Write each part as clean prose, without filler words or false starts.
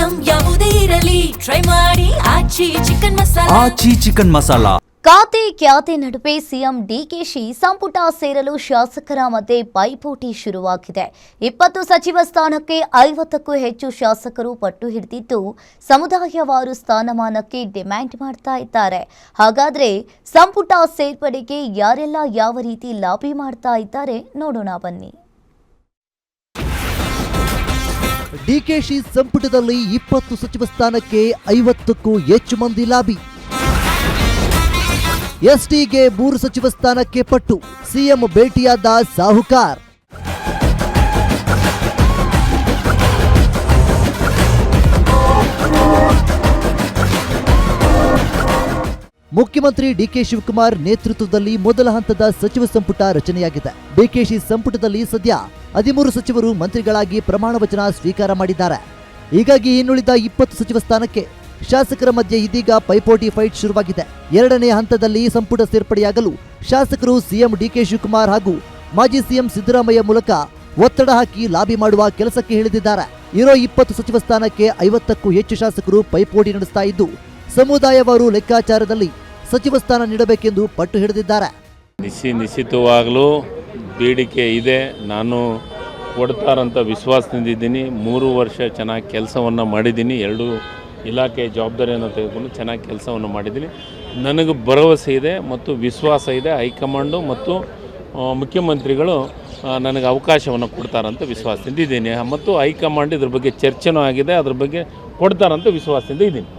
Item ಯಾವುದೇ ಇರಲಿ try ಮಾಡಿ ಆಚಿ ಚಿಕನ್ ಮಸಾಲಾ. ಖಾತೆ ಖ್ಯಾತೆ ನಡುವೆ ಸಿಎಂ ಡಿಕೆಶಿ ಸಂಪುಟ ಸೇರಲು ಶಾಸಕರ ಮಧ್ಯೆ ಪೈಪೋಟಿ ಶುರುವಾಗಿದೆ. 20 ಸಚಿವ ಸ್ಥಾನಕ್ಕೆ 50ಕ್ಕೂ ಹೆಚ್ಚು ಶಾಸಕರು ಪಟ್ಟು ಹಿಡಿದಿದ್ದು ಸಮುದಾಯವಾರು ಸ್ಥಾನಮಾನಕ್ಕೆ ಡಿಮ್ಯಾಂಡ್ ಮಾಡ್ತಾ ಇದ್ದಾರೆ. ಹಾಗಾದ್ರೆ ಸಂಪುಟ ಸೇರ್ಪಡೆಗೆ ಯಾರೆಲ್ಲ ಯಾವ ರೀತಿ ಲಾಬಿ ಮಾಡ್ತಾ ಇದ್ದಾರೆ ನೋಡೋಣ ಬನ್ನಿ. ಡಿಕೆಶಿ ಸಂಪುಟದಲ್ಲಿ 20 ಸಚಿವ ಸ್ಥಾನಕ್ಕೆ 50ಕ್ಕೂ ಹೆಚ್ಚು ಮಂದಿ ಲಾಬಿ. ಎಸ್ಟಿಗೆ 3 ಸಚಿವ ಸ್ಥಾನಕ್ಕೆ ಪಟ್ಟು, ಸಿಎಂ ಭೇಟಿಯಾದ ಸಾಹುಕಾರ್. ಮುಖ್ಯಮಂತ್ರಿ ಡಿಕೆ ಶಿವಕುಮಾರ್ ನೇತೃತ್ವದಲ್ಲಿ ಮೊದಲ ಹಂತದ ಸಚಿವ ಸಂಪುಟ ರಚನೆಯಾಗಿದೆ. ಡಿಕೆಶಿ ಸಂಪುಟದಲ್ಲಿ ಸದ್ಯ 13 ಸಚಿವರು ಮಂತ್ರಿಗಳಾಗಿ ಪ್ರಮಾಣ ವಚನ ಸ್ವೀಕಾರ ಮಾಡಿದ್ದಾರೆ. ಹೀಗಾಗಿ ಇನ್ನುಳಿದ 20 ಸಚಿವ ಸ್ಥಾನಕ್ಕೆ ಶಾಸಕರ ಮಧ್ಯೆ ಇದೀಗ ಪೈಪೋಟಿ ಫೈಟ್ ಶುರುವಾಗಿದೆ. 2ನೇ ಹಂತದಲ್ಲಿ ಸಂಪುಟ ಸೇರ್ಪಡೆಯಾಗಲು ಶಾಸಕರು ಸಿಎಂ ಡಿಕೆ ಶಿವಕುಮಾರ್ ಹಾಗೂ ಮಾಜಿ ಸಿಎಂ ಸಿದ್ದರಾಮಯ್ಯ ಮೂಲಕ ಒತ್ತಡ ಹಾಕಿ ಲಾಬಿ ಮಾಡುವ ಕೆಲಸಕ್ಕೆ ಇಳಿದಿದ್ದಾರೆ. ಇರೋ 20 ಸಚಿವ ಸ್ಥಾನಕ್ಕೆ 50ಕ್ಕೂ ಹೆಚ್ಚು ಶಾಸಕರು ಪೈಪೋಟಿ ನಡೆಸ್ತಾ ಇದ್ದು ಸಮುದಾಯವಾರು ಲೆಕ್ಕಾಚಾರದಲ್ಲಿ ಸಚಿವ ಸ್ಥಾನ ನೀಡಬೇಕೆಂದು ಪಟ್ಟು ಹಿಡಿದಿದ್ದಾರೆ. ನಿಶ್ಚಿತವಾಗಲೂ ಬೇಡಿಕೆ ಇದೆ. ನಾನು ಕೊಡ್ತಾರಂತ ವಿಶ್ವಾಸದಿಂದಿದ್ದೀನಿ. 3 ವರ್ಷ ಚೆನ್ನಾಗಿ ಕೆಲಸವನ್ನು ಮಾಡಿದ್ದೀನಿ. 2 ಇಲಾಖೆ ಜವಾಬ್ದಾರಿಯನ್ನು ತೆಗೆದುಕೊಂಡು ಚೆನ್ನಾಗಿ ಕೆಲಸವನ್ನು ಮಾಡಿದ್ದೀನಿ. ನನಗೆ ಭರವಸೆ ಇದೆ ಮತ್ತು ವಿಶ್ವಾಸ ಇದೆ. ಹೈಕಮಾಂಡು ಮತ್ತು ಮುಖ್ಯಮಂತ್ರಿಗಳು ನನಗೆ ಅವಕಾಶವನ್ನು ಕೊಡ್ತಾರಂತ ವಿಶ್ವಾಸದಿಂದ ಇದ್ದೀನಿ ಮತ್ತು ಹೈಕಮಾಂಡ್ ಇದ್ರ ಬಗ್ಗೆ ಚರ್ಚೆನೂ ಆಗಿದೆ. ಅದ್ರ ಬಗ್ಗೆ ಕೊಡ್ತಾರಂತ ವಿಶ್ವಾಸದಿಂದ ಇದ್ದೀನಿ.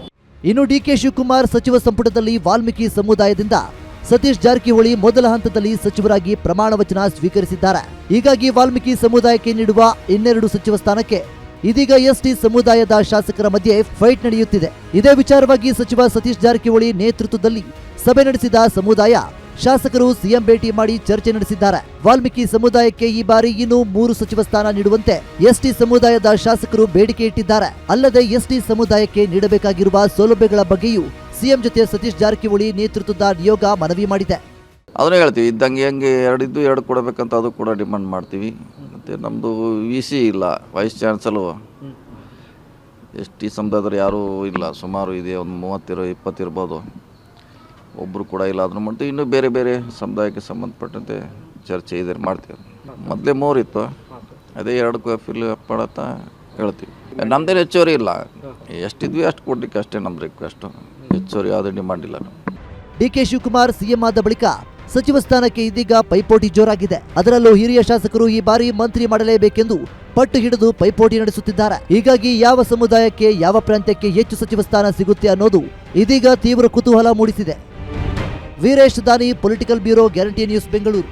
ಇನ್ನು ಡಿಕೆ ಶಿವಕುಮಾರ್ ಸಚಿವ ಸಂಪುಟದಲ್ಲಿ ವಾಲ್ಮೀಕಿ ಸಮುದಾಯದಿಂದ ಸತೀಶ್ ಜಾರಕಿಹೊಳಿ ಮೊದಲ ಹಂತದಲ್ಲಿ ಸಚಿವರಾಗಿ ಪ್ರಮಾಣ ವಚನ ಸ್ವೀಕರಿಸಿದ್ದಾರೆ. ಹೀಗಾಗಿ ವಾಲ್ಮೀಕಿ ಸಮುದಾಯಕ್ಕೆ ನೀಡುವ 12 ಸಚಿವ ಸ್ಥಾನಕ್ಕೆ ಇದೀಗ ಎಸ್ಟಿ ಸಮುದಾಯದ ಶಾಸಕರ ಮಧ್ಯೆ ಫೈಟ್ ನಡೆಯುತ್ತಿದೆ. ಇದೇ ವಿಚಾರವಾಗಿ ಸಚಿವ ಸತೀಶ್ ಜಾರಕಿಹೊಳಿ ನೇತೃತ್ವದಲ್ಲಿ ಸಭೆ ನಡೆಸಿದ ಸಮುದಾಯ ಶಾಸಕರು ಸಿಎಂ ಭೇಟಿ ಮಾಡಿ ಚರ್ಚೆ ನಡೆಸಿದ್ದಾರೆ. ವಾಲ್ಮೀಕಿ ಸಮುದಾಯಕ್ಕೆ ಈ ಬಾರಿ ಇನ್ನೂ 3 ಸಚಿವ ಸ್ಥಾನ ನೀಡುವಂತೆ ಎಸ್ಟಿ ಸಮುದಾಯದ ಶಾಸಕರು ಬೇಡಿಕೆ ಇಟ್ಟಿದ್ದಾರೆ. ಅಲ್ಲದೆ ಎಸ್ಟಿ ಸಮುದಾಯಕ್ಕೆ ನೀಡಬೇಕಾಗಿರುವ ಸೌಲಭ್ಯಗಳ ಬಗ್ಗೆಯೂ ಸಿಎಂ ಜೊತೆ ಸತೀಶ್ ಜಾರಕಿಹೊಳಿ ನೇತೃತ್ವದ ನಿಯೋಗ ಮನವಿ ಮಾಡಿದೆ. ಅದನ್ನೇ ಹೇಳ್ತೀವಿ, ಇದ್ದಂಗೆ ಹೆಂಗೆ 2 ಕೊಡಬೇಕಂತ ಅದು ಕೂಡ ಡಿಮಾಂಡ್ ಮಾಡ್ತೀವಿ. ಮತ್ತು ನಮ್ಮದು VC ಇಲ್ಲ, ವೈಸ್ ಚಾನ್ಸಲು ಎಸ್ಟಿ ಸಮುದಾಯದವ್ರು ಯಾರೂ ಇಲ್ಲ. ಸುಮಾರು ಇದೆ, ಒಂದು 30-20 ಇರ್ಬೋದು. ಒಬ್ಬರು ಕೂಡ ಇಲ್ಲ. ಅದನ್ನು ಮಾಡ್ತೀವಿ. ಇನ್ನೂ ಬೇರೆ ಬೇರೆ ಸಮುದಾಯಕ್ಕೆ ಸಂಬಂಧಪಟ್ಟಂತೆ ಚರ್ಚೆ ಇದೆ ಮಾಡ್ತೀವಿ. ಮೊದಲೇ 3 ಇತ್ತು, ಅದೇ 2 ಫಿಲ್ ಮಾಡತ್ತ ಹೇಳ್ತೀವಿ. ನಮ್ಮದೇನು ಹೆಚ್ಚುವರಿ ಇಲ್ಲ. ಎಷ್ಟಿದ್ವಿ ಅಷ್ಟು ಕೊಡ್ಲಿಕ್ಕೆ ಅಷ್ಟೇ ನಮ್ಮ ರಿಕ್ವೆಸ್ಟು. ಹೆಚ್ಚುವರಿ ಯಾವುದೇ ಡಿಮಾಂಡ್ ಇಲ್ಲ. ಡಿಕೆ ಶಿವಕುಮಾರ್ ಸಿಎಂ ಆದ ಬಳಿಕ ಸಚಿವ ಸ್ಥಾನಕ್ಕೆ ಇದೀಗ ಪೈಪೋಟಿ ಜೋರಾಗಿದೆ. ಅದರಲ್ಲೂ ಹಿರಿಯ ಶಾಸಕರು ಈ ಬಾರಿ ಮಂತ್ರಿ ಮಾಡಲೇಬೇಕೆಂದು ಪಟ್ಟು ಹಿಡಿದು ಪೈಪೋಟಿ ನಡೆಸುತ್ತಿದ್ದಾರೆ. ಹೀಗಾಗಿ ಯಾವ ಸಮುದಾಯಕ್ಕೆ ಯಾವ ಪ್ರಾಂತ್ಯಕ್ಕೆ ಹೆಚ್ಚು ಸಚಿವ ಸ್ಥಾನ ಸಿಗುತ್ತೆ ಅನ್ನೋದು ಇದೀಗ ತೀವ್ರ ಕುತೂಹಲ ಮೂಡಿಸಿದೆ. ವೀರೇಶ್ ದಾನಿ, political bureau, guarantee news, Bengaluru.